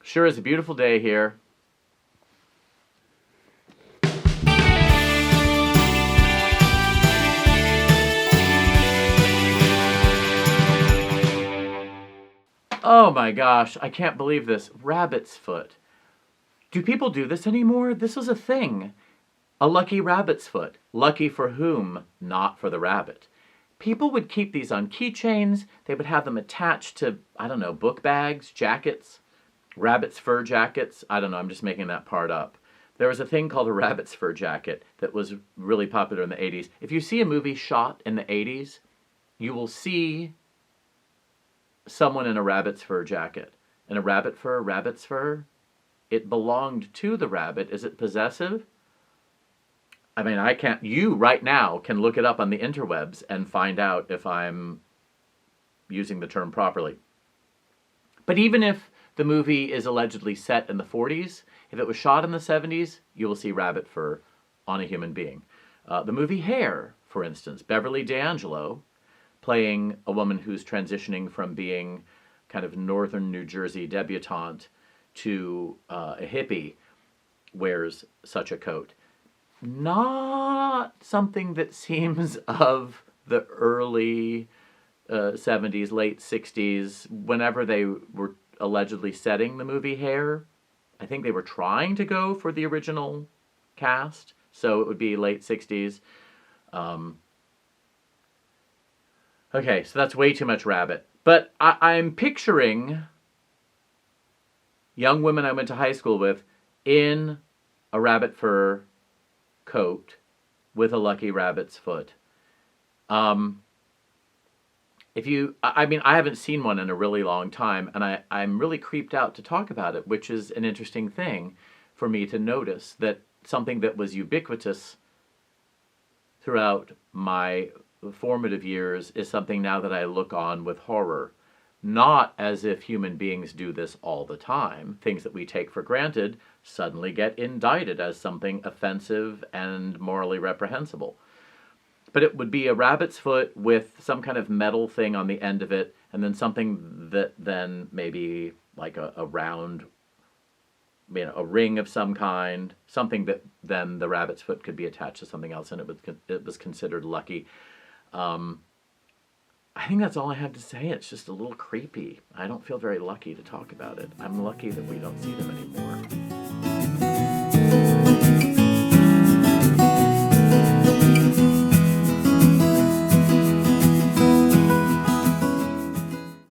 Sure is a beautiful day here. Oh my gosh, I can't believe this. Rabbit's foot. Do people do this anymore? This was a thing. A lucky rabbit's foot. Lucky for whom? Not for the rabbit. People would keep these on keychains. They would have them attached to, I don't know, book bags, jackets, rabbit's fur jackets. I don't know, I'm just making that part up. There was a thing called a rabbit's fur jacket that was really popular in the 80s. If you see a movie shot in the 80s, you will see someone in a rabbit's fur jacket. And a rabbit's fur, it belonged to the rabbit. Is it possessive? I mean, I can't, you right now can look it up on the interwebs and find out if I'm using the term properly. But even if the movie is allegedly set in the 40s, if it was shot in the 70s, you will see rabbit fur on a human being. The movie Hair, for instance, Beverly D'Angelo, playing a woman who's transitioning from being kind of northern New Jersey debutante to a hippie, wears such a coat. Not something that seems of the early 70s, late 60s, whenever they were allegedly setting the movie Hair. I think they were trying to go for the original cast, so it would be late 60s. Okay, so that's way too much rabbit. But I'm picturing young women I went to high school with in a rabbit fur coat with a lucky rabbit's foot. I haven't seen one in a really long time, and I'm really creeped out to talk about it, which is an interesting thing for me to notice, that something that was ubiquitous throughout my formative years is something now that I look on with horror. Not as if human beings do this all the time. Things that we take for granted suddenly get indicted as something offensive and morally reprehensible. But it would be a rabbit's foot with some kind of metal thing on the end of it, and then something that then maybe like a round, a ring of some kind, something that then the rabbit's foot could be attached to something else, and it was considered lucky. I think that's all I have to say. It's just a little creepy. I don't feel very lucky to talk about it. I'm lucky that we don't see them anymore.